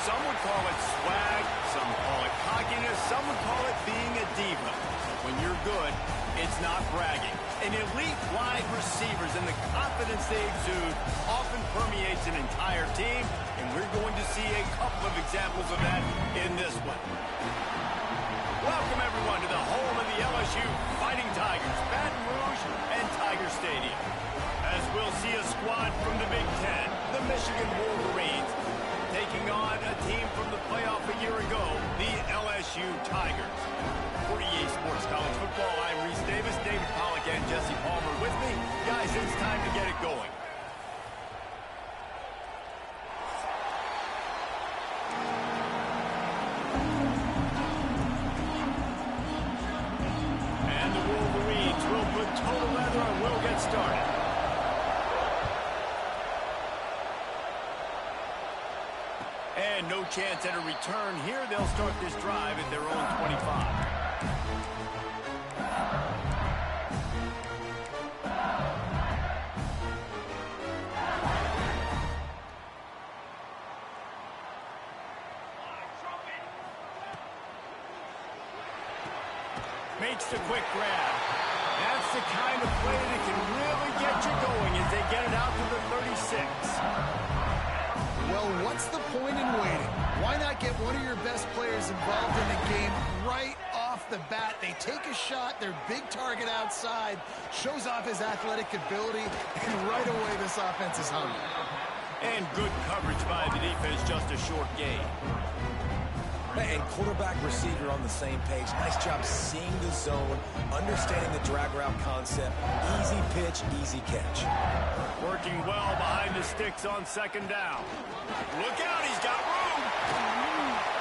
Some would call it swag, some call it cockiness, some would call it being a diva. When you're good, it's not bragging. An elite wide receivers and the confidence they exude often permeates an entire team, and we're going to see a couple of examples of that in this one. Welcome, everyone, to the home of the LSU Fighting Tigers, Baton Rouge and Tiger Stadium. As we'll see a squad from the Big Ten, the Michigan Wolverines, taking on a team from the playoff a year ago, the LSU Tigers. For EA Sports College Football, I'm Reese Davis, David Pollack, and Jesse Palmer with me. Guys, it's time to get it going. And the Wolverines will put total leather and we'll get started. And no chance at a return here. They'll start this drive at their own 25. Makes the quick grab. That's the kind of play that can really get you going as they get it out to the 36. Well, what's the point in waiting? Why not get one of your best players involved in the game right off the bat? They take a shot, their big target outside, shows off his athletic ability, and right away this offense is hungry. And good coverage by the defense, just a short gain. And quarterback, receiver on the same page. Nice job seeing the zone, understanding the drag route concept. Easy pitch, easy catch. Working well behind the sticks on second down. Look out, he's got room.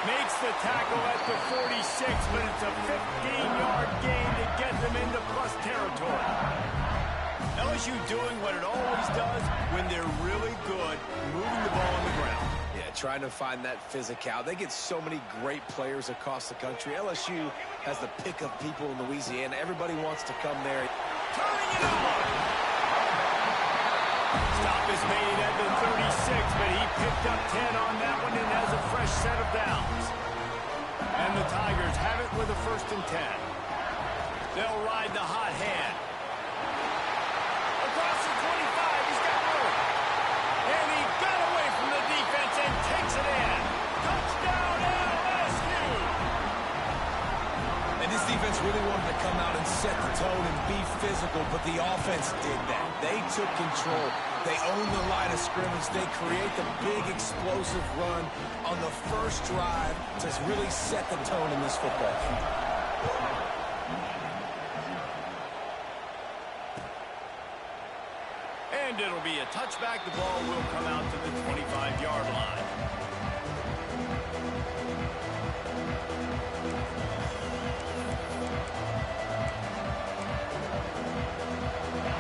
Makes the tackle at the 46, but it's a 15-yard gain to get them into plus territory. LSU doing what it always does when they're really good, moving the ball on the ground. Yeah, trying to find that physical. They get so many great players across the country. LSU has the pick of people in Louisiana. Everybody wants to come there. Turning it on. Stop is made at the 36, but he picked up 10 on that one and has a fresh set of downs. And the Tigers have it with a 1st and 10. They'll ride the hot hand. Across the 25, he's got room. And he got away from the defense and takes it in. Touchdown, LSU! And this defense really wanted to come out and set the tone and be physical, but the offense did that. They took control. They owned the line of scrimmage. They create the big explosive run on the first drive to really set the tone in this football game. And it'll be a touchback. The ball will come out to the 25-yard line.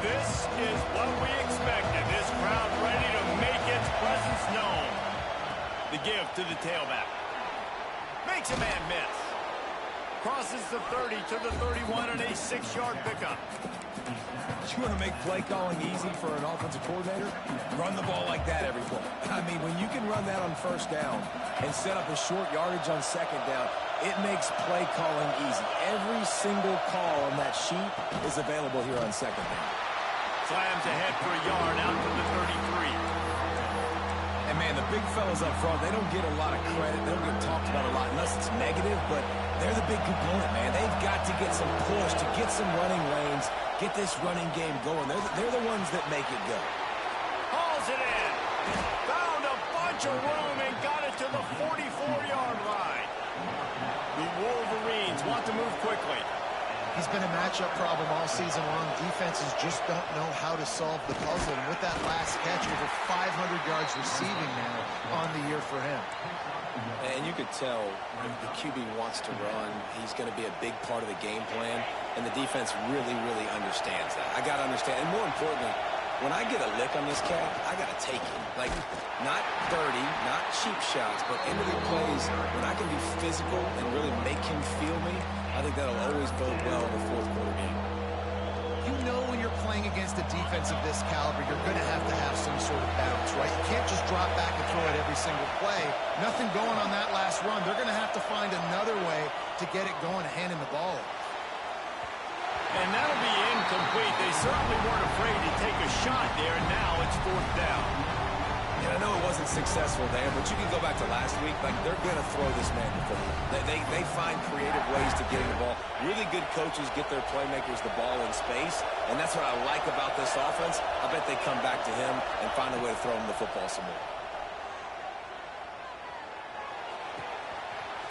This is what we expected. This crowd ready to make its presence known. The give to the tailback. Makes a man miss. Crosses the 30 to the 31 and a 6-yard pickup. You want to make play calling easy for an offensive coordinator? Run the ball like that every play. I mean, when you can run that on first down and set up a short yardage on second down, it makes play calling easy. Every single call on that sheet is available here on second down. Slams ahead for a yard out to the 33. And, man, the big fellas up front, they don't get a lot of credit. They don't get talked about a lot unless it's negative, but they're the big component, man. They've got to get some push to get some running lanes, get this running game going. They're the ones that make it go. Hauls it in. Found a bunch of room and got it to the 44-yard line. The Wolverines want to move quickly. He's been a matchup problem all season long. Defenses just don't know how to solve the puzzle. And with that last catch, over 500 yards receiving now on the year for him. And you could tell if the QB wants to run, he's going to be a big part of the game plan. And the defense really, really understands that. I got to understand. And more importantly, when I get a lick on this cat, I got to take it. Like, not dirty, not cheap shots, but into the plays when I can be physical and really make him feel me, I think that'll always bode well in the fourth quarter game. You know when you're playing against a defense of this caliber, you're going to have some sort of balance, right? You can't just drop back and throw it every single play. Nothing going on that last run. They're going to have to find another way to get it going and handing the ball off. And that'll be incomplete. They certainly weren't afraid to take a shot there, and now it's 4th down. And I know it wasn't successful there, but you can go back to last week. Like, they're going to throw this man the football. They find creative ways to get him the ball. Really good coaches get their playmakers the ball in space, and that's what I like about this offense. I bet they come back to him and find a way to throw him the football some more.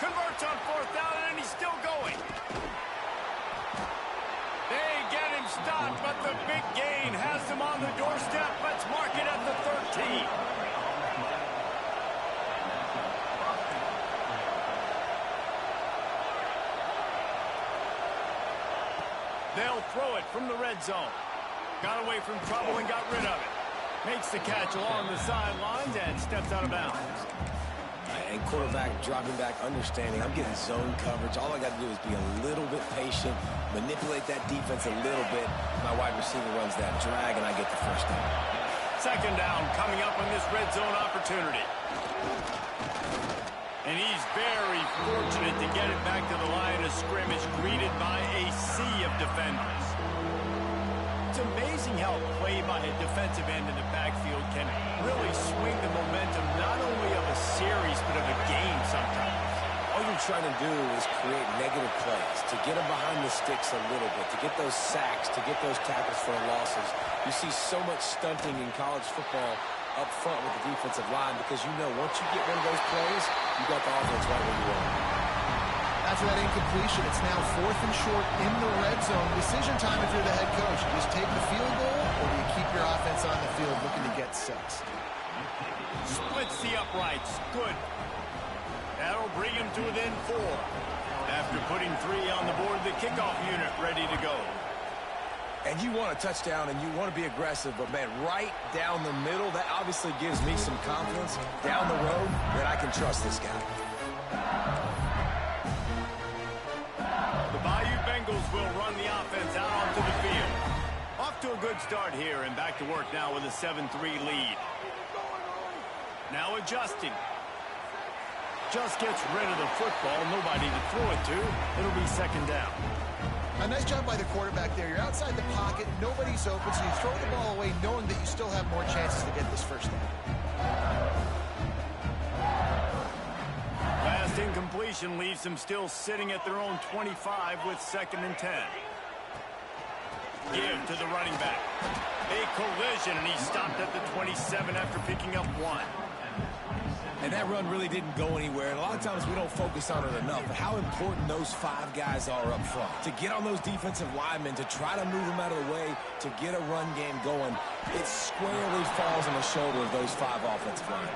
Converts on 4th down, and he's still going. They get him stopped, but the big gain has him on the doorstep. Let's mark it at the 13. They'll throw it from the red zone. Got away from trouble and got rid of it. Makes the catch along the sidelines and steps out of bounds. And quarterback dropping back, understanding I'm getting zone coverage. All I got to do is be a little bit patient, manipulate that defense a little bit. My wide receiver runs that drag, and I get the first down. 2nd down coming up on this red zone opportunity. And he's very fortunate to get it back to the line of scrimmage, greeted by a sea of defenders. It's amazing how play by a defensive end in the backfield can really swing the momentum not only of a series but of a game sometimes. All you're trying to do is create negative plays, to get them behind the sticks a little bit, to get those sacks, to get those tackles for losses. You see so much stunting in college football up front with the defensive line because you know once you get one of those plays, you got the offense right where you want. After that incompletion, it's now 4th and short in the red zone. Decision time if you're the head coach. You just take the field goal, or do you keep your offense on the field looking to get 6? Splits the uprights. Good. That'll bring him to within 4. After putting 3 on the board, the kickoff unit ready to go. And you want a touchdown and you want to be aggressive, but man, right down the middle, that obviously gives me some confidence down the road that I can trust this guy. The Bayou Bengals will run the offense out onto the field. Off to a good start here and back to work now with a 7-3 lead. Now adjusting. Just gets rid of the football. Nobody to throw it to. It'll be 2nd down. A nice job by the quarterback there. You're outside the pocket. Nobody's open, so you throw the ball away knowing that you still have more chances to get this first down. Last incompletion leaves them still sitting at their own 25 with 2nd and 10. Give to the running back. A collision, and he stopped at the 27 after picking up 1. And that run really didn't go anywhere. And a lot of times we don't focus on it enough. But how important those 5 guys are up front. To get on those defensive linemen, to try to move them out of the way, to get a run game going, it squarely falls on the shoulder of those 5 offensive linemen.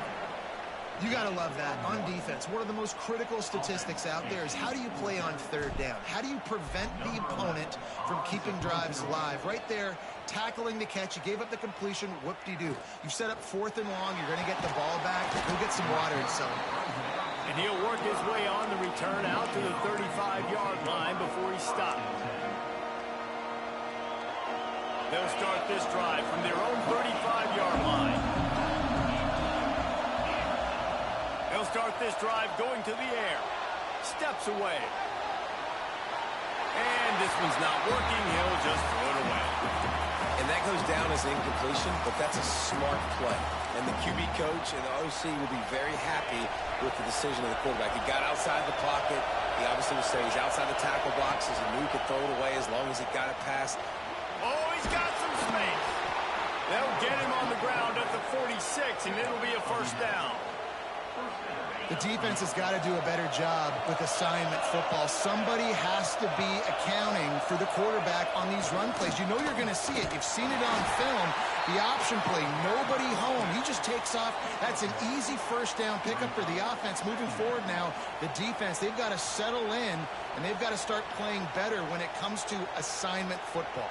You got to love that. On defense, one of the most critical statistics out there is how do you play on 3rd down? How do you prevent the opponent from keeping drives alive? Right there, tackling the catch. You gave up the completion. Whoop-de-doo. You've set up 4th and long. You're going to get the ball back. Go get some water and some. And he'll work his way on the return out to the 35-yard line before he stopped. They'll start this drive from their own 35-yard line. They'll start this drive going to the air. Steps away. And this one's not working. He'll just throw it away. And that goes down as incompletion, but that's a smart play. And the QB coach and the OC will be very happy with the decision of the quarterback. He got outside the pocket. He obviously was saying he's outside the tackle boxes. He knew he could throw it away as long as he got it past. Oh, he's got some space. They'll get him on the ground at the 46, and it'll be a 1st down. The defense has got to do a better job with assignment football. Somebody has to be accounting for the quarterback on these run plays. You know you're going to see it. You've seen it on film. The option play, nobody home. He just takes off. That's an easy 1st down pickup for the offense. Moving forward now, the defense, they've got to settle in, and they've got to start playing better when it comes to assignment football.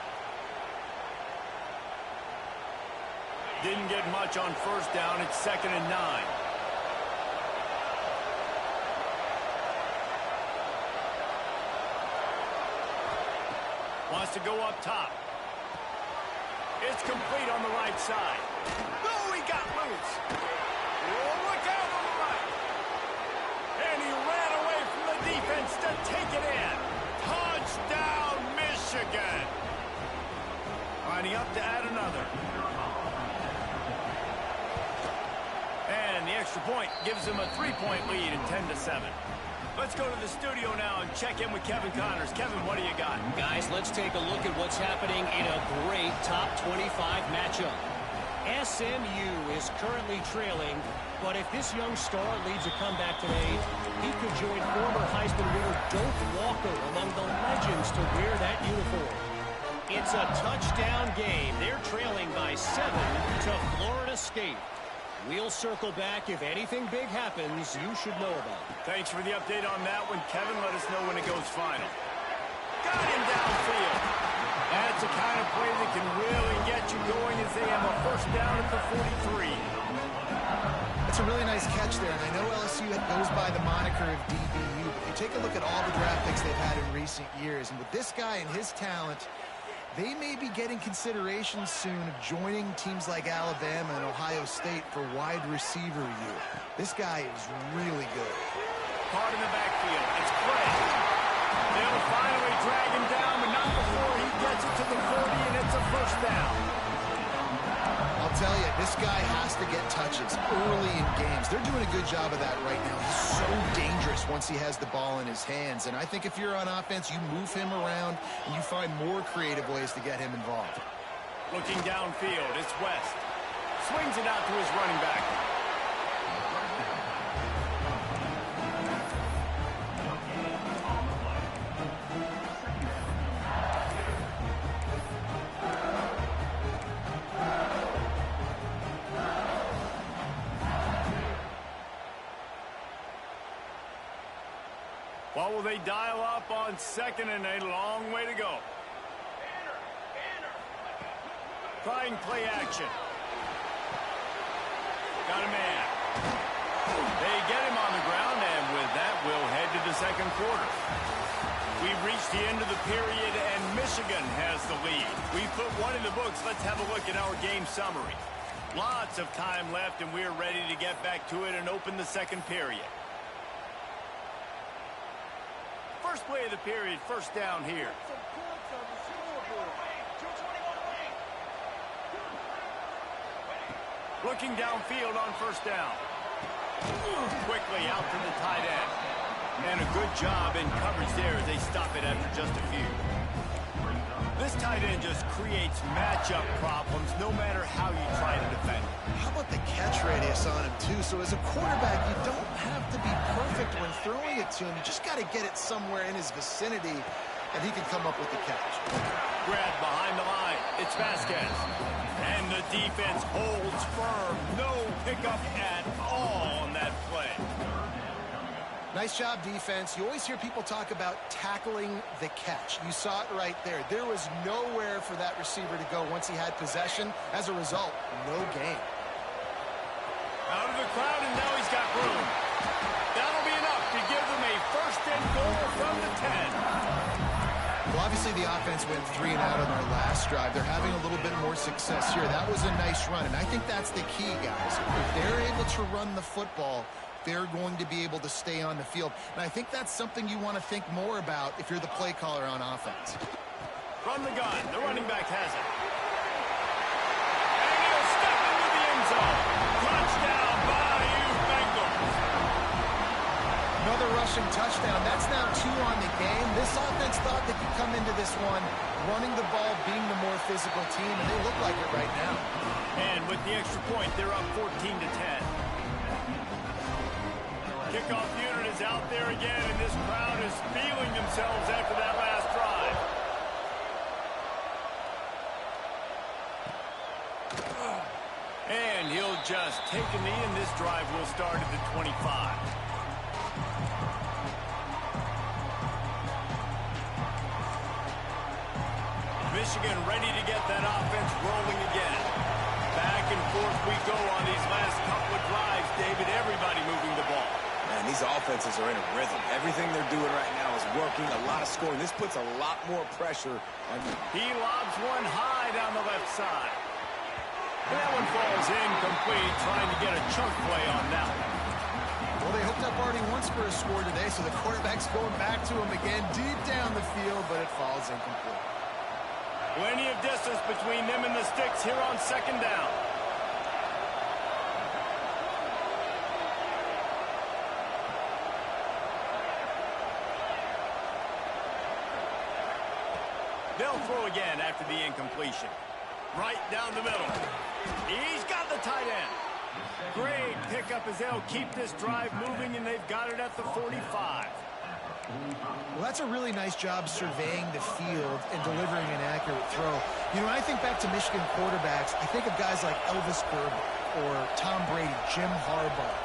Didn't get much on 1st down. It's 2nd and 9. Wants to go up top. It's complete on the right side. Oh, he got loose. Oh, look out on the right. And he ran away from the defense to take it in. Touchdown, Michigan. Lining up to add another. And the extra point gives them a 3-point lead at 10-7. Let's go to the studio now and check in with Kevin Connors. Kevin, what do you got? Guys, let's take a look at what's happening in a great top 25 matchup. SMU is currently trailing, but if this young star leads a comeback today, he could join former Heisman winner Doak Walker among the legends to wear that uniform. It's a touchdown game. They're trailing by 7 to Florida State. We'll circle back. If anything big happens, you should know about it. Thanks for the update on that one, Kevin. Let us know when it goes final. Got him downfield. That's the kind of play that can really get you going as they have a first down at the 43. That's a really nice catch there, and I know LSU goes by the moniker of DBU, but you take a look at all the draft picks they've had in recent years, and with this guy and his talent, they may be getting consideration soon of joining teams like Alabama and Ohio State for wide receiver use. This guy is really good. Caught in the backfield. It's Clay. They'll finally drag him down, but not before he gets it to the 40, and it's a first down. I'll tell you, this guy has to get touches early in games. They're doing a good job of that right now. He's so dangerous once he has the ball in his hands. And I think if you're on offense, you move him around and you find more creative ways to get him involved. Looking downfield, it's West. Swings it out to his running back. What will they dial up on second and a long way to go? Trying play action. Got a man. They get him on the ground, and with that, we'll head to the second quarter. We've reached the end of the period, and Michigan has the lead. We put one in the books. Let's have a look at our game summary. Lots of time left, and we're ready to get back to it and open the second period. First play of the period, first down here. Looking downfield on first down. Quickly out to the tight end. And a good job in coverage there as they stop it after just a few. This tight end just creates matchup problems no matter how you try to defend it. How about the catch radius on him, too? So as a quarterback, you don't have to be perfect when throwing it to him. You just got to get it somewhere in his vicinity, and he can come up with the catch. Grab behind the line. It's Vasquez. And the defense holds firm. No pickup at all on that play. Nice job, defense. You always hear people talk about tackling the catch. You saw it right there. There was nowhere for that receiver to go once he had possession. As a result, no gain. Out of the crowd, and now he's got room. That'll be enough to give them a first and goal from the 10. Well, obviously the offense went 3 and out on their last drive. They're having a little bit more success here. That was a nice run, and I think that's the key, guys. If they're able to run the football, they're going to be able to stay on the field. And I think that's something you want to think more about if you're the play caller on offense. From the gun, the running back has it. And he'll step into the end zone. Touchdown, Bayou Bengals. Another rushing touchdown. That's now 2 on the game. This offense thought they could come into this one running the ball, being the more physical team, and they look like it right now. And with the extra point, they're up 14-10. Kickoff unit is out there again, and this crowd is feeling themselves after that last drive. And he'll just take a knee, and this drive will start at the 25. Michigan ready to get that offense rolling again. Back and forth we go on these last couple of drives, David. Everybody moving the ball. Man, these offenses are in a rhythm. Everything they're doing right now is working, a lot of scoring. This puts a lot more pressure on you. He lobs one high down the left side. That one falls incomplete, trying to get a chunk play on that one. Well, they hooked up already once for a score today, so the quarterback's going back to him again deep down the field, but it falls incomplete. Plenty of distance between them and the sticks here on second down. They'll throw again after the incompletion. Right down the middle. He's got the tight end. Great pickup as they'll keep this drive moving, and they've got it at the 45. Well, that's a really nice job surveying the field and delivering an accurate throw. You know, when I think back to Michigan quarterbacks, I think of guys like Elvis Gerber or Tom Brady, Jim Harbaugh,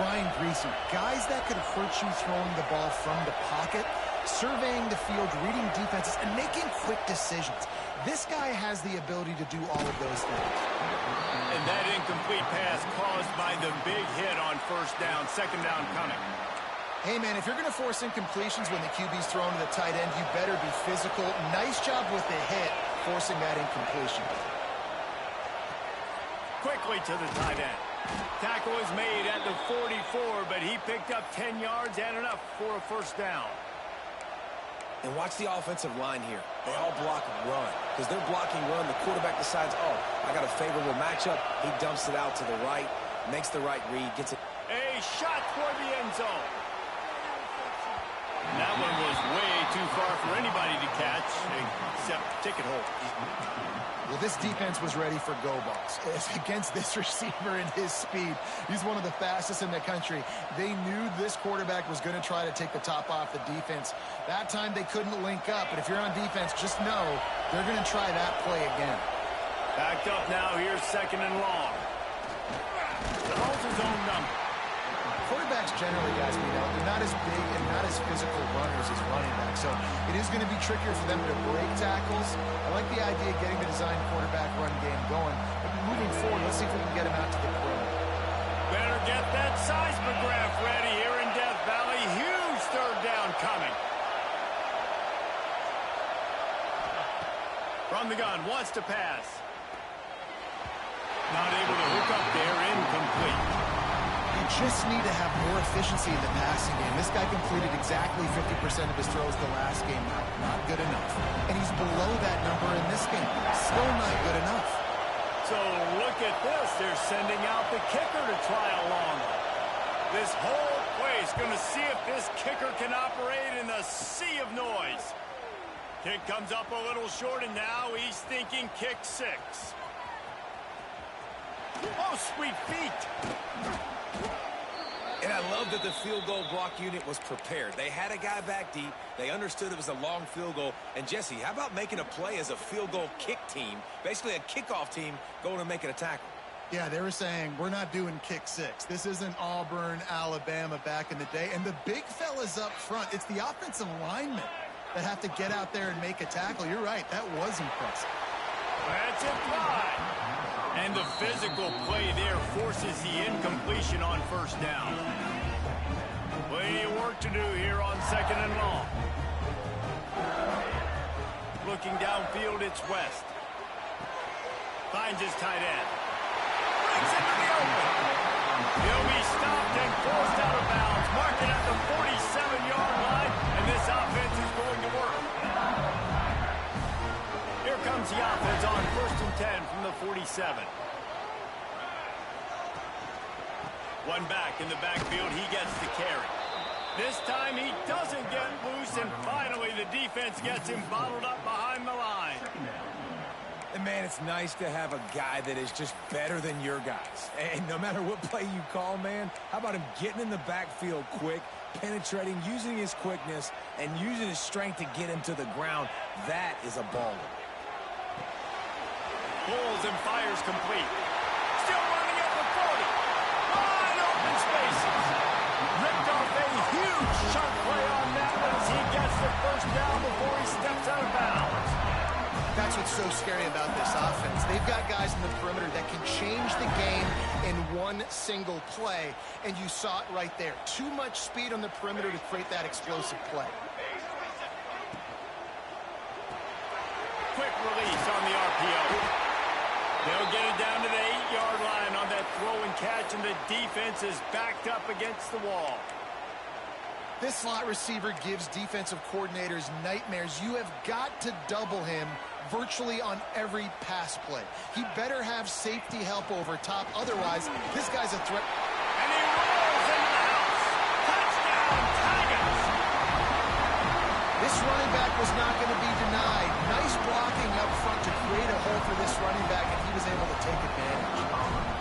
Brian Griese, guys that could hurt you throwing the ball from the pocket, surveying the field, reading defenses, and making quick decisions. This guy has the ability to do all of those things. And that incomplete pass caused by the big hit on first down, second down coming. Hey, man, if you're going to force incompletions when the QB's thrown to the tight end, you better be physical. Nice job with the hit, forcing that incompletion. Quickly to the tight end. Tackle is made at the 44, but he picked up 10 yards and enough for a first down. And watch the offensive line here. They all block run. Because they're blocking run, the quarterback decides, oh, I got a favorable matchup. He dumps it out to the right, makes the right read, gets it. A shot toward the end zone. And that one was way too far for anybody to catch, except ticket holders. Well, this defense was ready for go balls. Against this receiver and his speed, he's one of the fastest in the country. They knew this quarterback was going to try to take the top off the defense. That time they couldn't link up, but if you're on defense, just know they're going to try that play again. Backed up now, here's second and long. Holds his own number. Quarterbacks generally, guys, we know, they're not as big and not as physical runners as running backs, so it is going to be trickier for them to break tackles. I like the idea of getting the design quarterback run game going, but moving forward, let's see if we can get him out to the perimeter. Better get that seismograph ready here in Death Valley. Huge third down coming. From the gun, wants to pass. Not able to hook up there, incomplete. You just need to have more efficiency in the passing game. This guy completed exactly 50% of his throws the last game. Not good enough. And he's below that number in this game. Still not good enough. So look at this. They're sending out the kicker to try a long one. This whole place going to see if this kicker can operate in the sea of noise. Kick comes up a little short, and now he's thinking kick six. Oh, sweet feet. And I love that the field goal block unit was prepared. They had a guy back deep. They understood it was a long field goal. And, Jesse, how about making a play as a field goal kick team, basically a kickoff team going and making a tackle? Yeah, they were saying, we're not doing kick six. This isn't Auburn, Alabama back in the day. And the big fellas up front, it's the offensive linemen that have to get out there and make a tackle. You're right, that was impressive. That's it, fly. And the physical play there forces the incompletion on first down. Plenty of work to do here on second and long. Looking downfield, it's West. Finds his tight end. Brings into the open. He'll be stopped and forced out of bounds. Mark it at the 47-yard line, and this offense is going to work. Here comes the offense on first and 10 from the 47. One back in the backfield. He gets the carry. This time he doesn't get loose, and finally the defense gets him bottled up behind the line. And, man, it's nice to have a guy that is just better than your guys. And no matter what play you call, man, how about him getting in the backfield quick, penetrating, using his quickness, and using his strength to get him to the ground? That is a baller. Pulls and fires complete. Still running at the 40. Wide open spaces. Ripped off a huge chunk play on that one as he gets the first down before he steps out of bounds. That's what's so scary about this offense. They've got guys in the perimeter that can change the game in one single play, and you saw it right there. Too much speed on the perimeter to create that explosive play. Quick release on the RPO. They'll get it down to the 8-yard line on that throw and catch, and the defense is backed up against the wall. This slot receiver gives defensive coordinators nightmares. You have got to double him virtually on every pass play. He better have safety help over top. Otherwise, this guy's a threat. And he rolls into the house. Touchdown, Tigers! This running back was not going to be denied. Nice blocking up front to create a hole for this running back, and he was able to take advantage.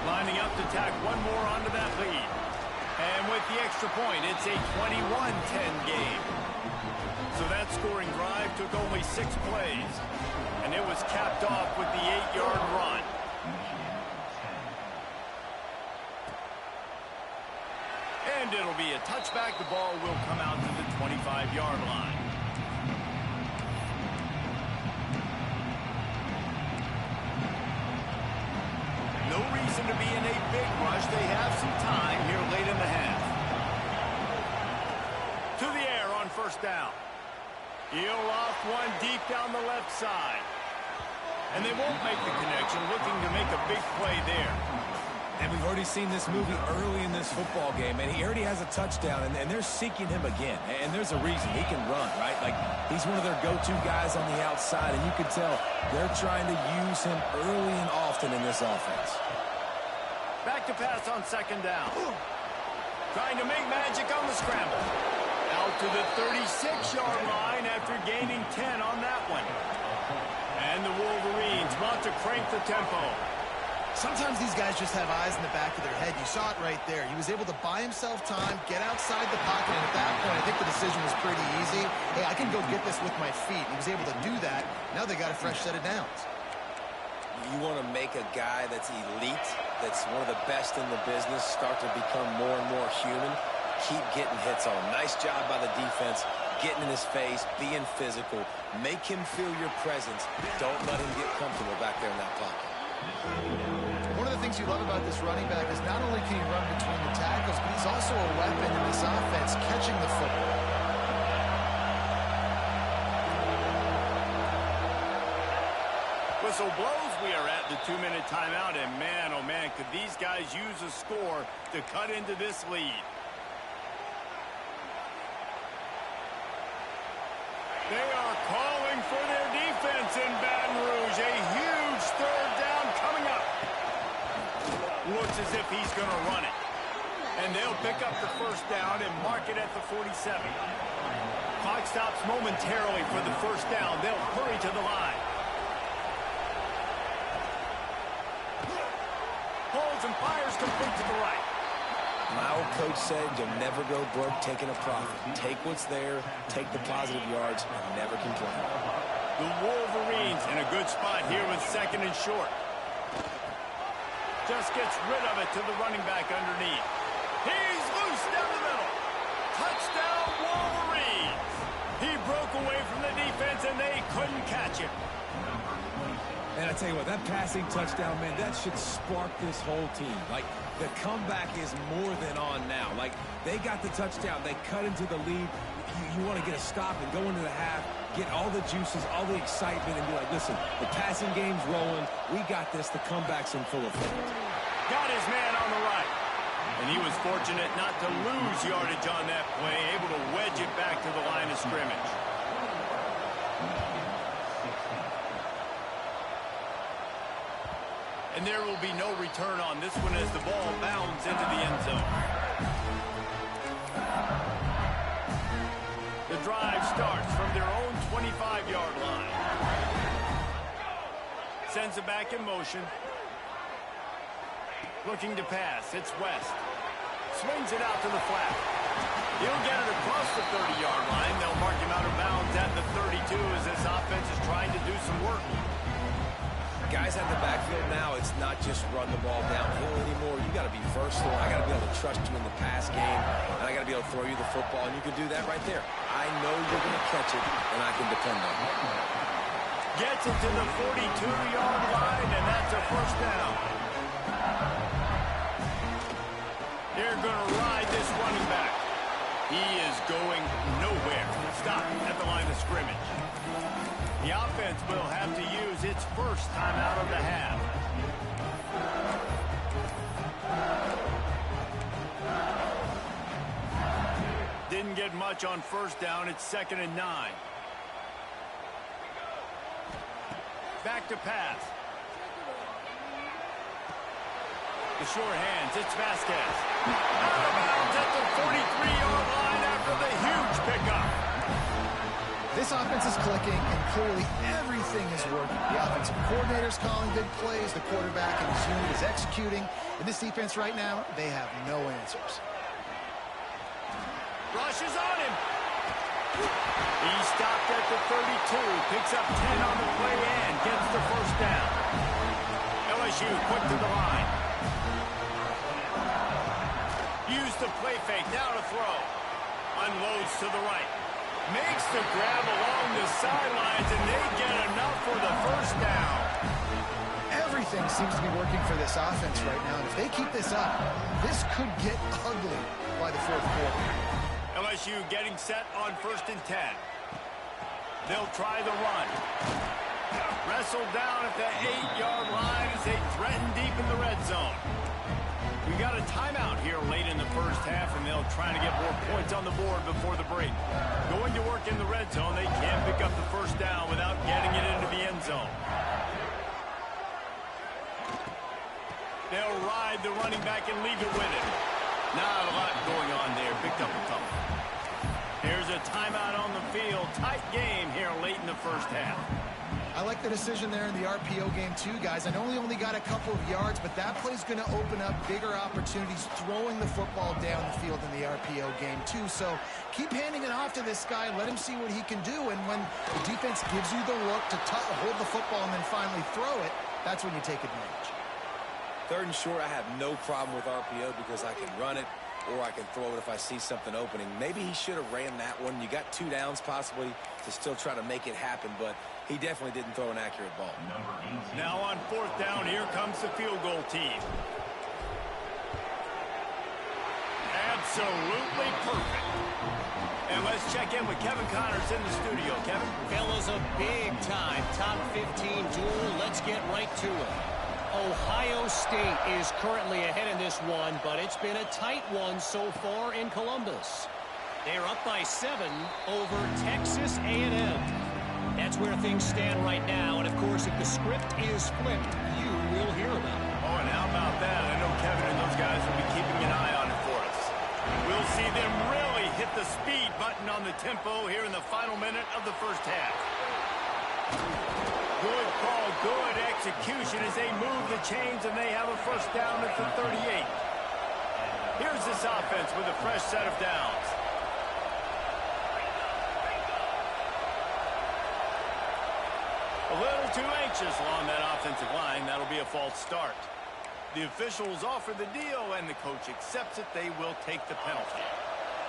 Lining up to tack one more onto that lead. And with the extra point, it's a 21-10 game. So that scoring drive took only 6 plays. And it was capped off with the 8-yard run. And it'll be a touchback. The ball will come out to the 25-yard line. No reason to be in a big rush. They have some time here late in the half. To the air on first down. He'll off one deep down the left side. And they won't make the connection, looking to make a big play there. And we've already seen this movie early in this football game, and he already has a touchdown, and they're seeking him again. And there's a reason. He can run, right? Like, he's one of their go-to guys on the outside, and you can tell they're trying to use him early and often in this offense. Back to pass on second down. Trying to make magic on the scramble. Out to the 36-yard line after gaining 10 on that one. And the Wolverines want to crank the tempo. Sometimes these guys just have eyes in the back of their head. You saw it right there. He was able to buy himself time, get outside the pocket, and at that point, I think the decision was pretty easy. Hey, I can go get this with my feet. He was able to do that. Now they got a fresh set of downs. You want to make a guy that's elite, that's one of the best in the business, start to become more and more human. Keep getting hits on him. Nice job by the defense, getting in his face, being physical. Make him feel your presence. Don't let him get comfortable back there in that pocket. One of the things you love about this running back is not only can he run between the tackles, but he's also a weapon in this offense, catching the football. Whistle blows. We are at the 2-minute timeout, and man, oh man, could these guys use a score to cut into this lead. They are calling for their defense in Baton Rouge. A huge third down coming up. Looks as if he's going to run it. And they'll pick up the first down and mark it at the 47. Clock stops momentarily for the first down. They'll hurry to the line. Pulls and fires complete to the right. My old coach said you'll never go broke taking a profit. Take what's there, take the positive yards, and never complain. The Wolverines in a good spot here with second and short. Just gets rid of it to the running back underneath. He's loose down the middle. Touchdown, Wolverines. He broke away from the defense, and they couldn't catch him. And I tell you what, that passing touchdown, man, that should spark this whole team. Like, the comeback is more than on now. Like, they got the touchdown. They cut into the lead. You want to get a stop and go into the half, get all the juices, all the excitement, and be like, listen, the passing game's rolling. We got this. The comeback's in full effect. Got his man on the right. And he was fortunate not to lose yardage on that play, able to wedge it back to the line of scrimmage. And there will be no return on this one as the ball bounds into the end zone. The drive starts from their own 25-yard line. Sends it back in motion. Looking to pass. It's West. Swings it out to the flat. He'll get it across the 30-yard line. They'll mark him out of bounds at the 32 as this offense is trying to do some work. Guys at the backfield now, it's not just run the ball downhill anymore. You got to be versatile. I got to be able to trust you in the pass game, and I got to be able to throw you the football, and you can do that right there. I know you're going to catch it, and I can depend on it. Gets it to the 42-yard line, and that's a first down. They're going to ride this running back. He is going nowhere. Stop at the line of scrimmage. The offense will have to use its first timeout of the half. Didn't get much on first down. It's 2nd and 9. Back to pass. The short hands. It's Vasquez. Out of bounds at the 43-yard line after the huge pickup. This offense is clicking, and clearly everything is working. The offensive coordinator's calling big plays. The quarterback and his unit is executing. And this defense right now, they have no answers. Rushes on him. He stopped at the 32. Picks up 10 on the play and gets the first down. LSU quick to the line. Use the play fake. Now to throw. Unloads to the right. Makes the grab along the sidelines, and they get enough for the first down. Everything seems to be working for this offense right now, and if they keep this up, this could get ugly by the fourth quarter. LSU getting set on 1st and 10. They'll try the run. Wrestled down at the 8-yard line as they threaten deep in the red zone. We got a timeout here late in the first half, and they'll try to get more points on the board before the break. Going to work in the red zone, they can't pick up the first down without getting it into the end zone. They'll ride the running back and leave it with him. Not a lot going on there. Picked up a couple. Here's a timeout on the field. Tight game here late in the first half. I like the decision there in the RPO game too, guys. I know he only got a couple of yards, but that play's going to open up bigger opportunities throwing the football down the field in the RPO game too. So keep handing it off to this guy. Let him see what he can do. And when the defense gives you the look to hold the football and then finally throw it, that's when you take advantage. 3rd and short, I have no problem with RPO because I can run it or I can throw it if I see something opening. Maybe he should have ran that one. You got 2 downs possibly to still try to make it happen, but he definitely didn't throw an accurate ball. Now on 4th down, here comes the field goal team. Absolutely perfect. And let's check in with Kevin Connors in the studio. Kevin? Fellas, a big-time top 15 duel. Let's get right to it. Ohio State is currently ahead in this one, but it's been a tight one so far in Columbus. They're up by 7 over Texas A&M. That's where things stand right now, and of course, if the script is flipped, you will hear about it. Oh, and how about that? I know Kevin and those guys will be keeping an eye on it for us. We'll see them really hit the speed button on the tempo here in the final minute of the first half. Good call, good execution as they move the chains, and they have a first down at the 38. Here's this offense with a fresh set of downs. A little too anxious along that offensive line. That'll be a false start. The officials offer the deal, and the coach accepts it. They will take the penalty.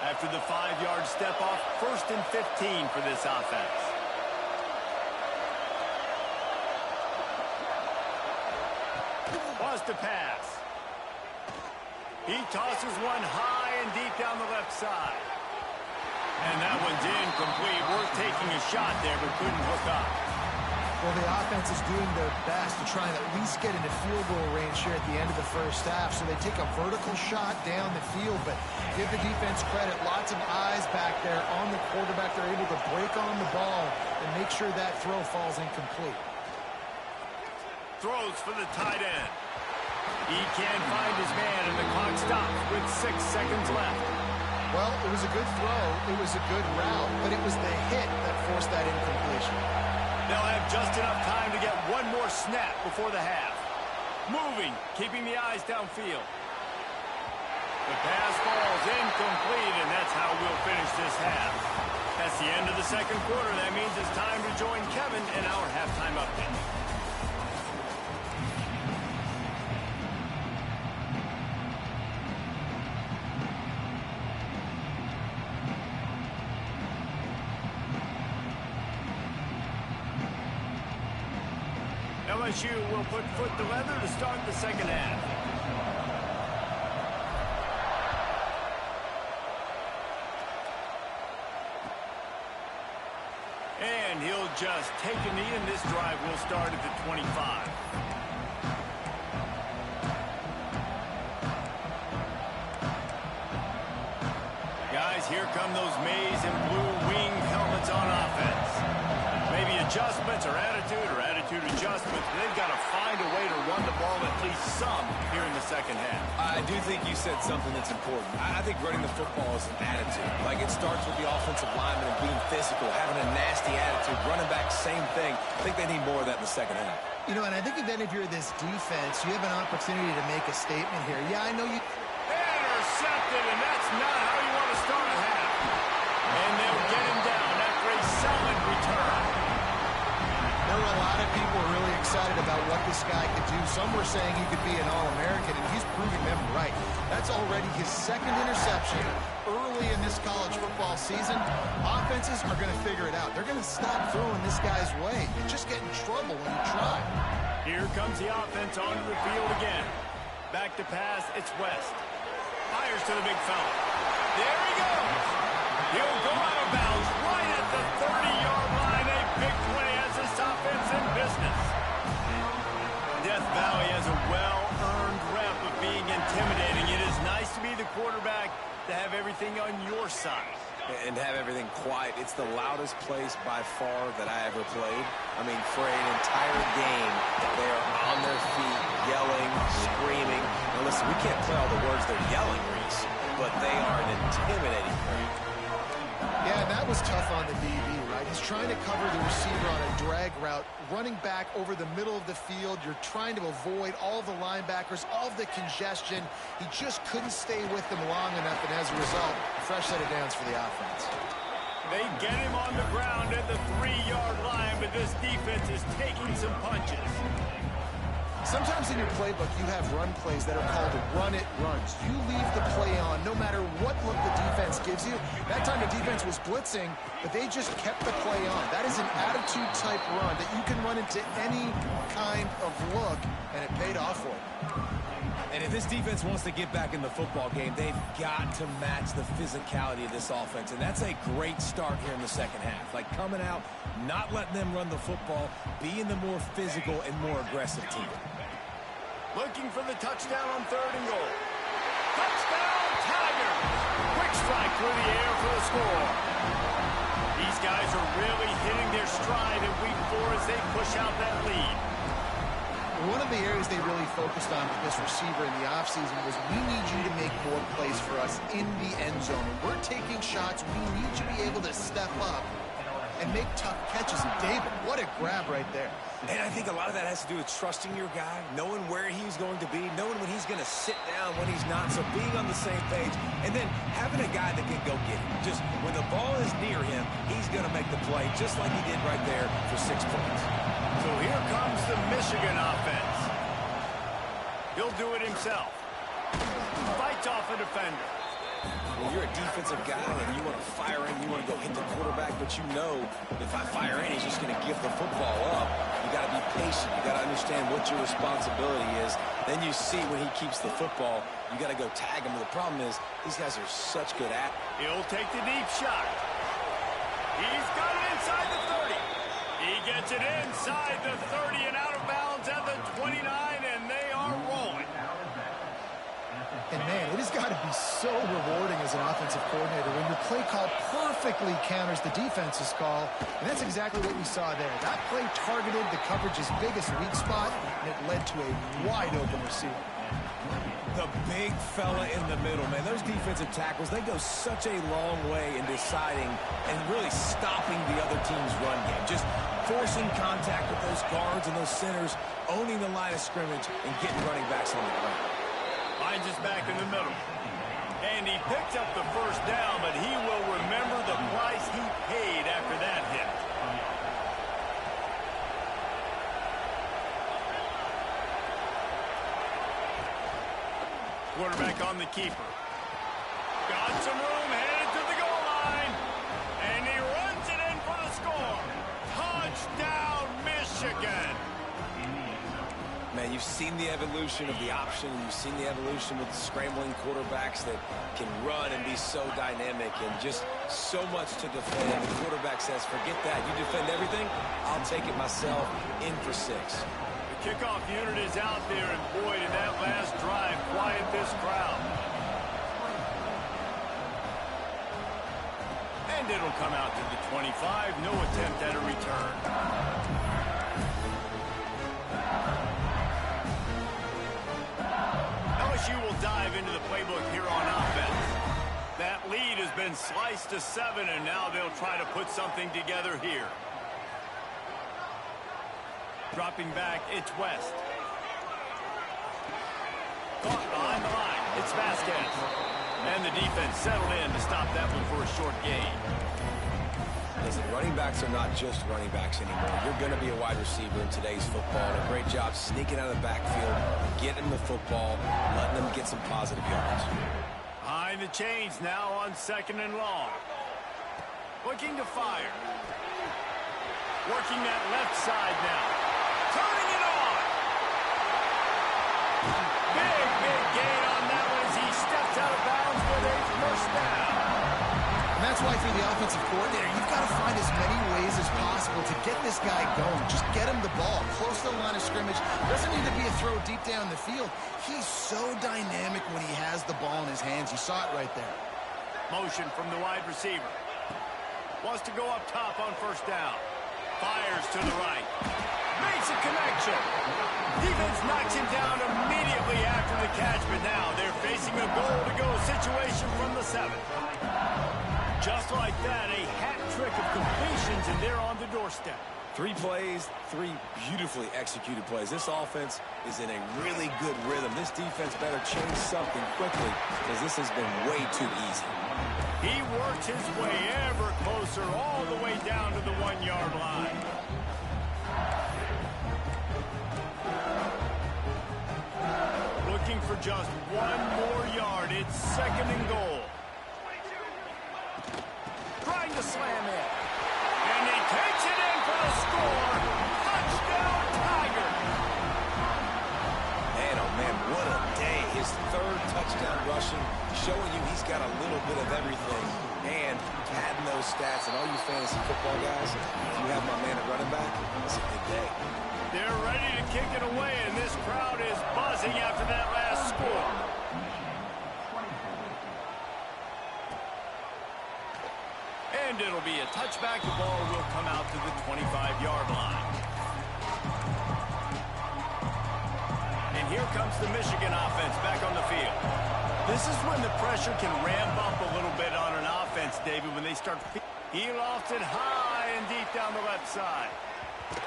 After the 5-yard step off, 1st and 15 for this offense. Wants to pass. He tosses one high and deep down the left side. And that one's incomplete. Worth taking a shot there, but couldn't hook up. Well, the offense is doing their best to try and at least get into field goal range here at the end of the first half. So they take a vertical shot down the field, but give the defense credit. Lots of eyes back there on the quarterback. They're able to break on the ball and make sure that throw falls incomplete. Throws for the tight end. He can't find his man, and the clock stops with 6 seconds left. Well, it was a good throw. It was a good route, but it was the hit that forced that incompletion. They'll have just enough time to get one more snap before the half. Moving, keeping the eyes downfield. The pass falls incomplete, and that's how we'll finish this half. That's the end of the second quarter. That means it's time to join Kevin in our halftime update. LSU will put foot to leather to start the second half. And he'll just take a knee, and this drive will start at the 25. Guys, here come those maize and blue wing helmets on offense. Maybe adjustments or attitude adjustments. They've got to find a way to run the ball at least some here in the second half. I do think you said something that's important. I think running the football is an attitude. Like, it starts with the offensive lineman and being physical, having a nasty attitude. Running back, same thing. I think they need more of that in the second half. You know, and I think even if you're this defense, you have an opportunity to make a statement here. Yeah, I know you... Intercepted, and that's not how you want to start a half. And they'll get him down after a solid return. There were a lot of people really excited about what this guy could do. Some were saying he could be an All-American, and he's proving them right. That's already his second interception early in this college football season. Offenses are going to figure it out. They're going to stop throwing this guy's way. You just get in trouble when you try. Here comes the offense onto the field again. Back to pass, it's West. Fires to the big fella. There he goes. He'll go out of bounds right at the 30-yard line. A big play as this offense in business. Death Valley has a well-earned rep of being intimidating. It is nice to be the quarterback, to have everything on your side. And have everything quiet. It's the loudest place by far that I ever played. I mean, for an entire game, they are on their feet, yelling, screaming. Now listen, we can't play all the words they're yelling, Reese, but they are an intimidating crowd. Yeah, and that was tough on the DB, right? He's trying to cover the receiver on a drag route, running back over the middle of the field. You're trying to avoid all the linebackers, all of the congestion. He just couldn't stay with them long enough, and as a result, a fresh set of downs for the offense. They get him on the ground at the 3-yard line, but this defense is taking some punches. Sometimes in your playbook, you have run plays that are called run-it runs. You leave the play on no matter what look the defense gives you. That time the defense was blitzing, but they just kept the play on. That is an attitude-type run that you can run into any kind of look, and it paid off for them. And if this defense wants to get back in the football game, they've got to match the physicality of this offense. And that's a great start here in the second half. Like, coming out, not letting them run the football, being the more physical and more aggressive team. Looking for the touchdown on 3rd and goal. Touchdown, Tigers! Quick strike through the air for the score. These guys are really hitting their stride in week 4 as they push out that lead. One of the areas they really focused on with this receiver in the offseason was, we need you to make more plays for us in the end zone. When we're taking shots, we need you to be able to step up and make tough catches. And David, what a grab right there. And I think a lot of that has to do with trusting your guy, knowing where he's going to be, knowing when he's going to sit down, when he's not, so being on the same page, and then having a guy that can go get it. Just when the ball is near him, he's going to make the play, just like he did right there for 6 points. So here comes the Michigan offense. He'll do it himself. Fights off a defender. When you're a defensive guy and you want to fire in, you want to go hit the quarterback, but you know if I fire in, he's just going to give the football up. You got to be patient. You got to understand what your responsibility is. Then you see when he keeps the football, you got to go tag him. The problem is these guys are such good at it. He'll take the deep shot. He's got it inside the 30. He gets it inside the 30 and out of bounds at the 29, and they are rolling. And man, it has got to be so rewarding as an offensive coordinator when your play call perfectly counters the defense's call. And that's exactly what we saw there. That play targeted the coverage's biggest weak spot, and it led to a wide open receiver. The big fella in the middle, man. Those defensive tackles, they go such a long way in deciding and really stopping the other team's run game. Just forcing contact with those guards and those centers, owning the line of scrimmage, and getting running backs on the ground. Finds us back in the middle. And he picks up the first down, but he will remember the price he paid after that hit. Quarterback on the keeper. Got some room, headed to the goal line. And he runs it in for the score. Touchdown, Michigan. man. You've seen the evolution of the option. You've seen the evolution with the scrambling quarterbacks that can run and be so dynamic and just so much to defend. And the quarterback says, forget that. You defend everything, I'll take it myself. In for 6. The kickoff unit is out there, and boy, did that last drive quiet this crowd. And it'll come out to the 25. No attempt at a return. LSU will dive into the playbook here on offense. That lead has been sliced to 7, and now they'll try to put something together here. Dropping back, it's West. Caught behind the line. It's Vasquez. And the defense settled in to stop that one for a short gain. Listen, running backs are not just running backs anymore. You're going to be a wide receiver in today's football. And a great job sneaking out of the backfield, getting the football, letting them get some positive yards. Behind the chains now on 2nd and long. Looking to fire. Working that left side now. Turning it on. Big gain on that one as he steps out of bounds with a first down. And that's why for the offensive coordinator, you've got to find as many ways as possible to get this guy going. Just get him the ball close to the line of scrimmage. Doesn't need to be a throw deep down the field. He's so dynamic when he has the ball in his hands. You saw it right there. Motion from the wide receiver. Wants to go up top on first down. Fires to the right. Makes a connection. Defense knocks him down immediately after the catch, but now they're facing a goal-to-go situation from the 7. Just like that, a hat trick of completions, and they're on the doorstep. 3 plays, 3 beautifully executed plays. This offense is in a really good rhythm. This defense better change something quickly because this has been way too easy. He works his way ever closer all the way down to the 1-yard line. Looking for just 1 more yard. It's 2nd and goal. Trying to slam it. And he takes it in for the score. Touchdown, Tiger. Man, oh man, what a day. His 3rd touchdown rushing, showing you he's got a little bit of everything. And adding those stats, and all you fantasy football guys, if you have my man at running back, it's a good day. They're ready to kick it away, and this crowd is buzzing after that last score. And it'll be a touchback. The ball will come out to the 25-yard line. And here comes the Michigan offense back on the field. This is when the pressure can ramp up a little bit on an offense, David, when they start. He lofts it high and deep down the left side.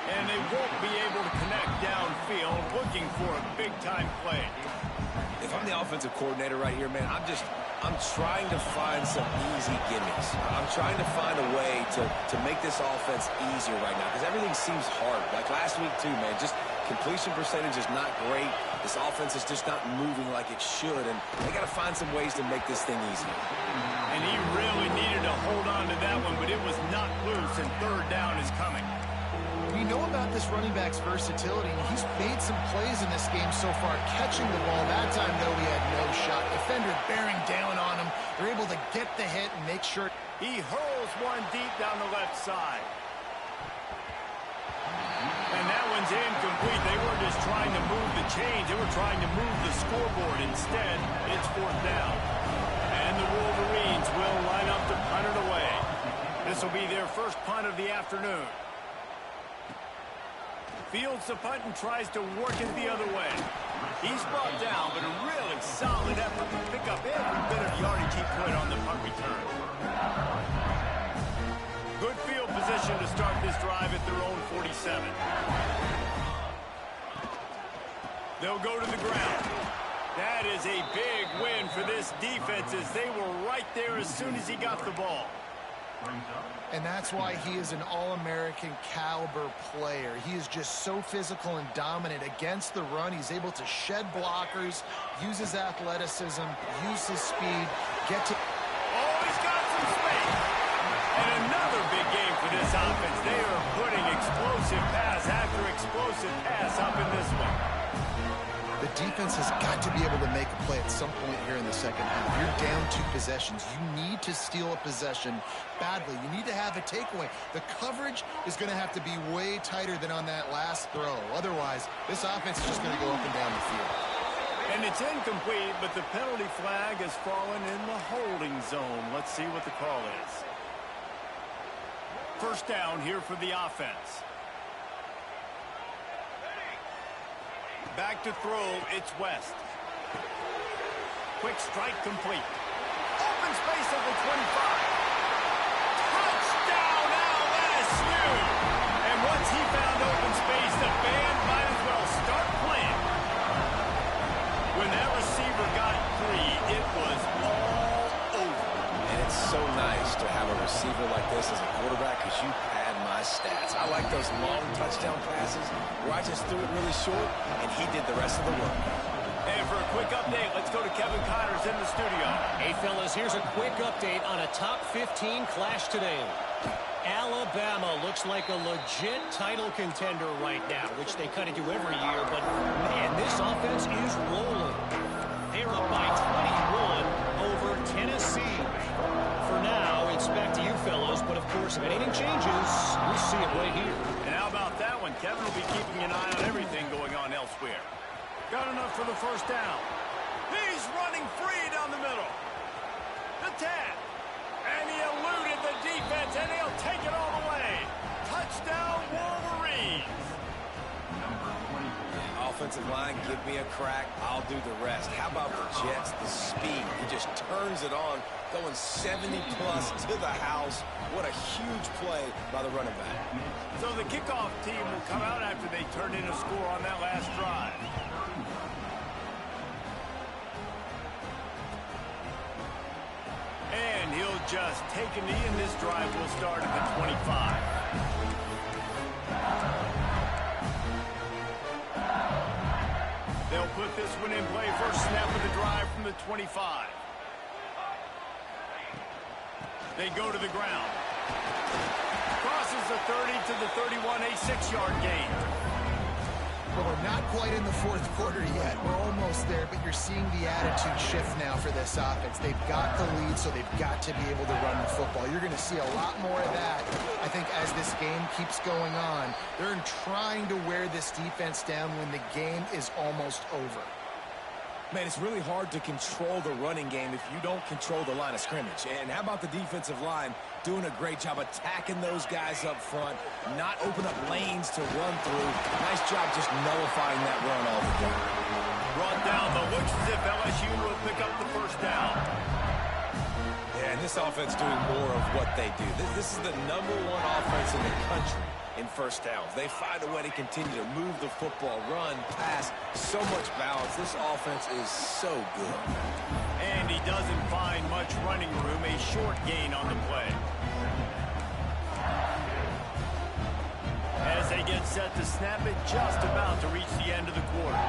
And they won't be able to connect downfield, looking for a big-time play. If I'm the offensive coordinator right here, man, I'm trying to find some easy gimmicks. I'm trying to find a way to make this offense easier right now because everything seems hard. Like last week, too, man, just completion percentage is not great. This offense is just not moving like it should, and they got to find some ways to make this thing easier. And he really needed to hold on to that one, but it was not loose, and 3rd down is coming. We know about this running back's versatility. He's made some plays in this game so far, catching the ball. That time, though, he had no shot. Defender bearing down on him. They're able to get the hit and make sure. He hurls one deep down the left side. And that one's incomplete. They weren't just trying to move the chains. They were trying to move the scoreboard. Instead, it's 4th down. And the Wolverines will line up to punt it away. This will be their first punt of the afternoon. Fields the punt and tries to work it the other way. He's brought down, but a really solid effort to pick up every bit of yardage he could on the punt return. Good field position to start this drive at their own 47. They'll go to the ground. That is a big win for this defense as they were right there as soon as he got the ball. And that's why he is an All-American caliber player. He is just so physical and dominant against the run. He's able to shed blockers, use his athleticism, use his speed, get to... Oh, he's got some space. And another big game for this offense. They are putting explosive pass after explosive pass up in this one. The defense has got to be able to make a play at some point here in the second half. You're down 2 possessions. You need to steal a possession badly. You need to have a takeaway. The coverage is going to have to be way tighter than on that last throw. Otherwise, this offense is just going to go up and down the field. And it's incomplete, but the penalty flag has fallen in the holding zone. Let's see what the call is. First down here for the offense. Back to throw, it's West. Quick strike complete. Open space at the 25. Touchdown, LSU! And once he found open space, the band might as well start playing. When that receiver got 3, it was all over. And it's so nice to have a receiver like this as a quarterback because you pad my stats. I like those long touchdown passes where I just threw it really short and he did the rest of the work. And for a quick update, let's go to Kevin Connors in the studio. Hey, fellas, here's a quick update on a top 15 clash today. Alabama looks like a legit title contender right now, which they kind of do every year, but, man, this offense is rolling. They're up by 21 over Tennessee. For now, it's back to you fellows, but of course, if anything changes, we'll see it right here. And how about that one? Kevin will be keeping an eye on everything going on elsewhere. Got enough for the first down. He's running free down the middle. The tap. And he eluded the defense, and he'll take it all the way. Touchdown, Wolverines. Offensive line, give me a crack. I'll do the rest. How about the Jets? The speed. He just turns it on, going 70-plus to the house. What a huge play by the running back. So the kickoff team will come out after they turn in a score on that last drive. And he'll just take a knee, and this drive will start at the 25. They'll put this one in play. First snap of the drive from the 25. They go to the ground. Crosses the 30 to the 31, a 6-yard gain. Well, we're not quite in the fourth quarter yet. We're almost there, but you're seeing the attitude shift now for this offense. They've got the lead, so they've got to be able to run the football. You're going to see a lot more of that, I think, as this game keeps going on. They're trying to wear this defense down when the game is almost over. Man, it's really hard to control the running game if you don't control the line of scrimmage. And how about the defensive line doing a great job attacking those guys up front, not open up lanes to run through. Nice job just nullifying that run altogether. Brought down, but looks as if LSU will pick up the first down. Yeah, and this offense doing more of what they do. This is the #1 offense in the country in first downs. They find a way to continue to move the football, run, pass, so much balance. This offense is so good. And he doesn't find much running room, a short gain on the play. As they get set to snap it, just about to reach the end of the quarter.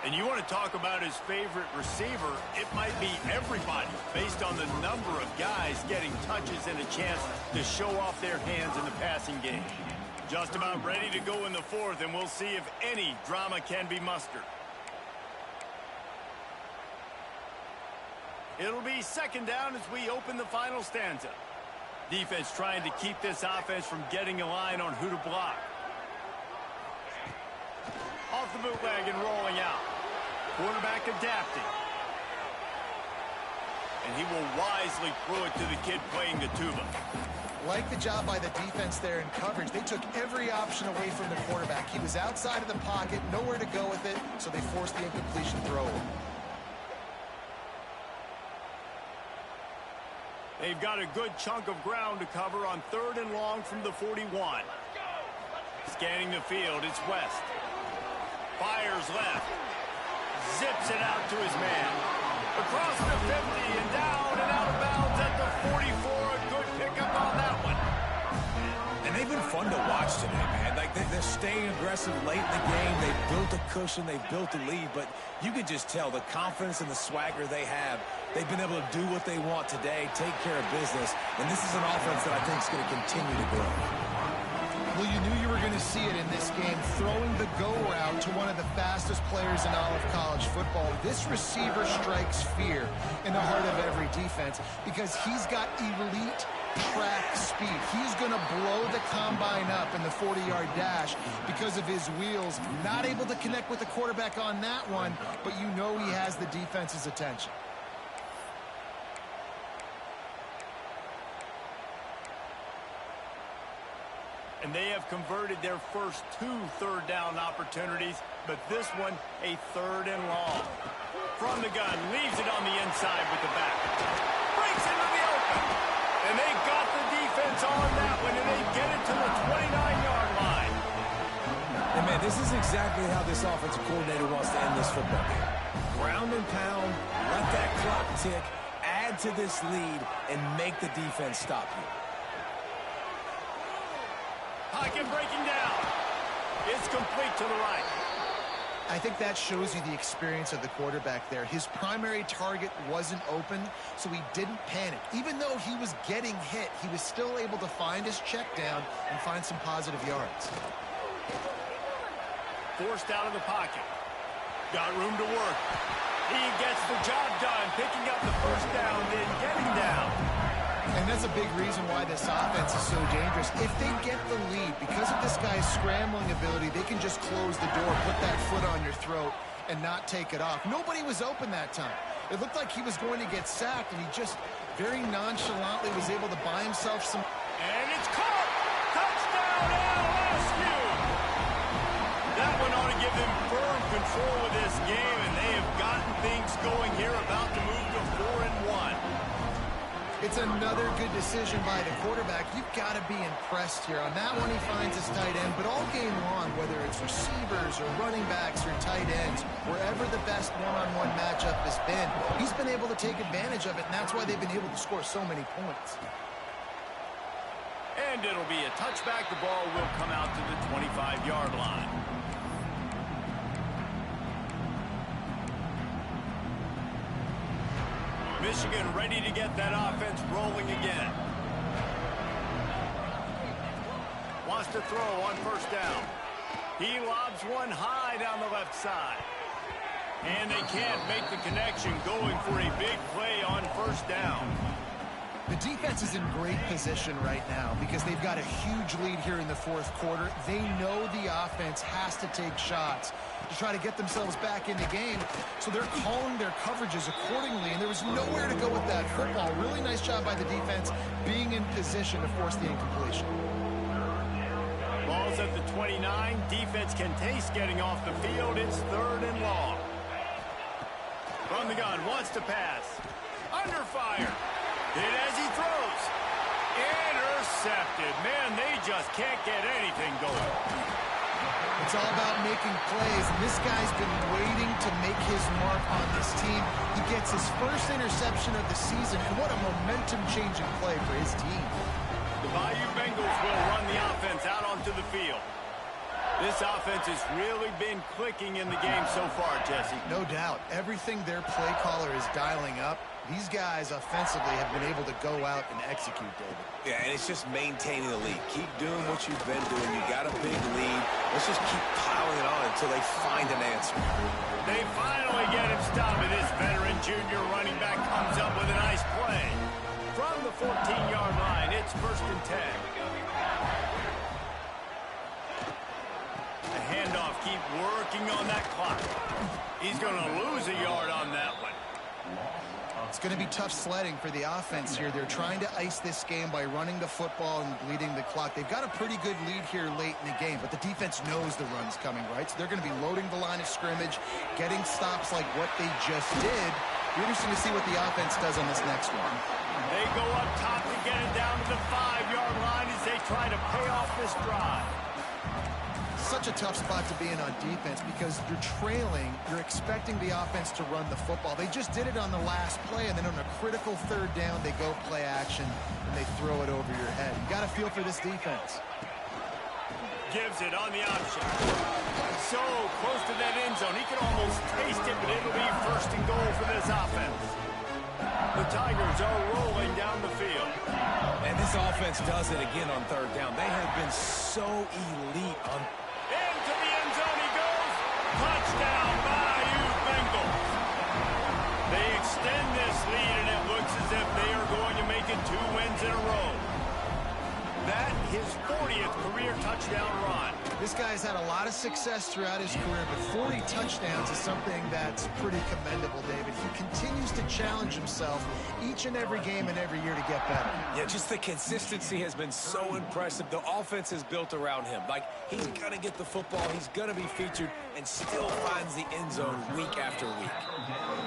And you want to talk about his favorite receiver, it might be everybody based on the number of guys getting touches and a chance to show off their hands in the passing game. Just about ready to go in the fourth, and we'll see if any drama can be mustered. It'll be second down as we open the final stanza. Defense trying to keep this offense from getting a line on who to block. Off the bootleg and rolling out. Quarterback adapting. And he will wisely throw it to the kid playing the tuba. Like the job by the defense there in coverage. They took every option away from the quarterback. He was outside of the pocket, nowhere to go with it, so they forced the incompletion throw. They've got a good chunk of ground to cover on 3rd and long from the 41. Scanning the field, it's West. Fires left. Zips it out to his man. Across the 50 and down and out of bounds at the 44. A good pickup on that one. And they've been fun to watch today, man. Like they're staying aggressive late in the game. They've built a cushion. They've built a lead. But you can just tell the confidence and the swagger they have They've been able to do what they want today, take care of business, and this is an offense that I think is going to continue to grow. Well, you knew you were going to see it in this game, throwing the go route to one of the fastest players in all of college football. This receiver strikes fear in the heart of every defense because he's got elite track speed. He's going to blow the combine up in the 40-yard dash because of his wheels. Not able to connect with the quarterback on that one, but you know he has the defense's attention. And they have converted their first 2 third-down opportunities, but this one a 3rd and long. From the gun, leaves it on the inside with the back. Breaks into the open. And they got the defense on that one, and they get it to the 29-yard line. And, man, this is exactly how this offensive coordinator wants to end this football game. Ground and pound, let that clock tick, add to this lead, and make the defense stop you. Pocket breaking down. It's complete to the right. I think that shows you the experience of the quarterback there. His primary target wasn't open, so he didn't panic. Even though he was getting hit, he was still able to find his check down and find some positive yards. Forced out of the pocket. Got room to work. He gets the job done, picking up the first down, then getting down. And that's a big reason why this offense is so dangerous. If they get the lead, because of this guy's scrambling ability, they can just close the door, put that foot on your throat, and not take it off. Nobody was open that time. It looked like he was going to get sacked, and he just very nonchalantly was able to buy himself some... And it's caught! Touchdown, LSU! That one ought to give them firm control of this game, and they have gotten things going here, about to move to 4-1. It's another good decision by the quarterback. You've got to be impressed here. On that one, he finds his tight end, but all game long, whether it's receivers or running backs or tight ends, wherever the best one-on-one matchup has been, he's been able to take advantage of it, and that's why they've been able to score so many points. And it'll be a touchback. The ball will come out to the 25-yard line. Michigan ready to get that offense rolling again. Wants to throw on first down. He lobs one high down the left side. And they can't make the connection, going for a big play on first down. The defense is in great position right now because they've got a huge lead here in the fourth quarter. They know the offense has to take shots to try to get themselves back in the game, so they're calling their coverages accordingly, and there was nowhere to go with that football. Really nice job by the defense being in position to force the incompletion. Ball's at the 29. Defense can taste getting off the field. It's 3rd and long. From the gun, wants to pass. Under fire. Hit as he throws. Intercepted. Man, they just can't get anything going. It's all about making plays, and this guy's been waiting to make his mark on this team. He gets his first interception of the season, and what a momentum-changing play for his team. The Bayou Bengals will run the offense out onto the field. This offense has really been clicking in the game so far, Jesse. No doubt. Everything their play caller is dialing up, these guys offensively have been able to go out and execute, David. Yeah, and it's just maintaining the lead. Keep doing what you've been doing. You got a big lead. Let's just keep piling it on until they find an answer. They finally get him stopped, and this veteran junior running back comes up with a nice play. From the 14-yard line, it's 1st and 10. The handoff, keep working on that clock. He's going to lose a yard on that one. It's going to be tough sledding for the offense here. They're trying to ice this game by running the football and bleeding the clock. They've got a pretty good lead here late in the game, but the defense knows the run's coming, right? So they're going to be loading the line of scrimmage, getting stops like what they just did. Be interesting to see what the offense does on this next one. They go up top to get it down to the 5-yard line as they try to pay off this drive. Such a tough spot to be in on defense because you're trailing, you're expecting the offense to run the football. They just did it on the last play, and then on a critical 3rd down, they go play action, and they throw it over your head. You got to feel for this defense. Gives it on the option. So close to that end zone. He can almost taste it, but it'll be 1st and goal for this offense. The Tigers are rolling down the field. And this offense does it again on third down. They have been so elite on... Into the end zone he goes. Touchdown, Bayou Bengals. They extend this lead, and it looks as if they are going to make it 2 wins in a row. That his 40th career touchdown run. This guy's had a lot of success throughout his career, but 40 touchdowns is something that's pretty commendable, David. He continues to challenge himself each and every game and every year to get better. Yeah, just the consistency has been so impressive. The offense is built around him. Like, he's going to get the football, he's going to be featured, and still finds the end zone week after week.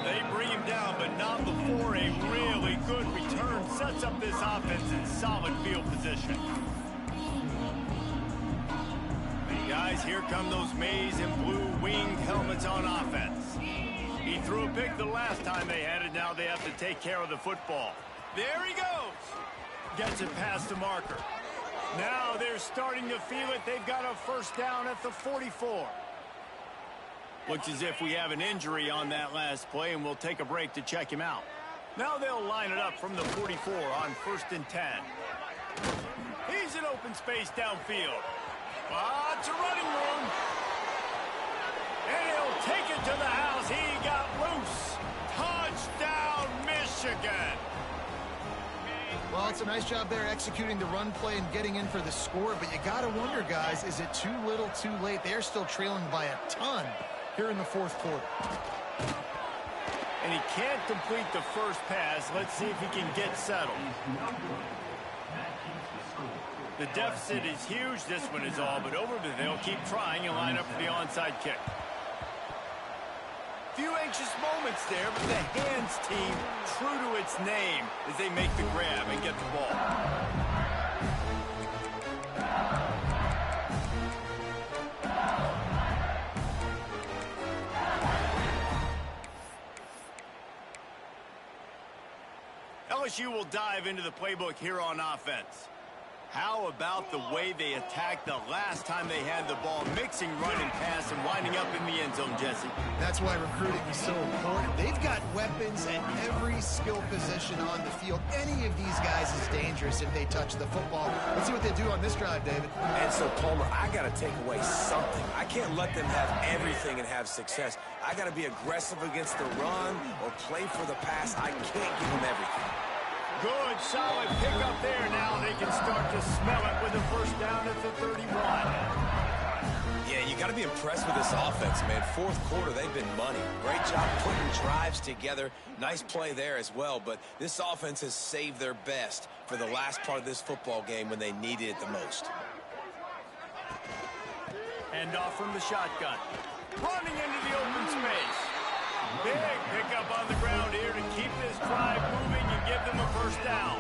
They bring him down, but not before a really good return sets up this offense in solid field position. Guys, here come those maize and blue winged helmets on offense. He threw a pick the last time they had it. Now they have to take care of the football. There he goes. Gets it past the marker. Now they're starting to feel it. They've got a first down at the 44. Looks as if we have an injury on that last play, and we'll take a break to check him out. Now they'll line it up from the 44 on 1st and 10. He's in open space downfield. Lots of running room. And he'll take it to the house. He got loose. Touchdown, Michigan. Well, it's a nice job there executing the run play and getting in for the score, but you got to wonder, guys, is it too little too late? They're still trailing by a ton here in the 4th quarter. And he can't complete the first pass. Let's see if he can get settled. The deficit is huge. This one is all but over, but they'll keep trying and line up for the onside kick. Few anxious moments there, but the hands team, true to its name, as they make the grab and get the ball. LSU will dive into the playbook here on offense. How about the way they attacked the last time they had the ball, mixing run and pass and winding up in the end zone, Jesse? That's why recruiting is so important. They've got weapons at every skill position on the field. Any of these guys is dangerous if they touch the football. Let's see what they do on this drive, David. And so, Palmer, I got to take away something. I can't let them have everything and have success. I got to be aggressive against the run or play for the pass. I can't give them everything. Good, solid pickup there. Now they can start to smell it with a first down at the 31. Yeah, you got to be impressed with this offense, man. 4th quarter, they've been money. Great job putting drives together. Nice play there as well, but this offense has saved their best for the last part of this football game when they needed it the most. Hand off from the shotgun. Running into the open space. Big pickup on the ground here to keep this drive moving and give them a first down.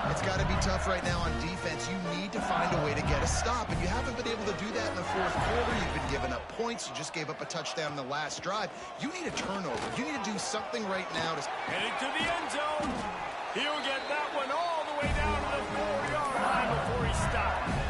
It's got to be tough right now on defense. You need to find a way to get a stop, and you haven't been able to do that in the 4th quarter. You've been giving up points. You just gave up a touchdown in the last drive. You need a turnover. You need to do something right now to... Headed to the end zone. He'll get that one all the way down to the 4-yard line before he stops.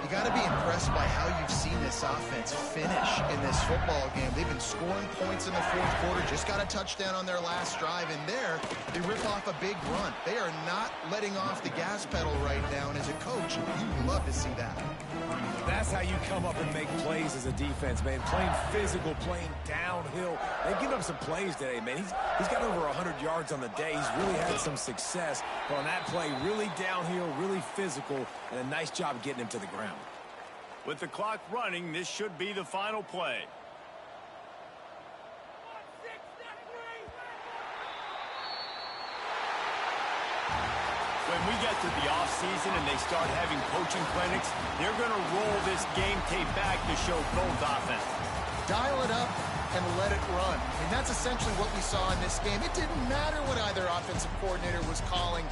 You got to be impressed by how you've seen this offense finish in this football game. They've been scoring points in the 4th quarter, just got a touchdown on their last drive, and there they rip off a big run. They are not letting off the gas pedal right now, and as a coach, you love to see that. That's how you come up and make plays as a defense, man. Playing physical, playing downhill. They've given up some plays today, man. He's got over 100 yards on the day. He's really had some success. But on that play, really downhill, really physical, and a nice job getting him to the ground. With the clock running, this should be the final play. When we get to the offseason and they start having coaching clinics, they're going to roll this game tape back to show both offenses. Dial it up and let it run. And that's essentially what we saw in this game. It didn't matter what either offensive coordinator was calling.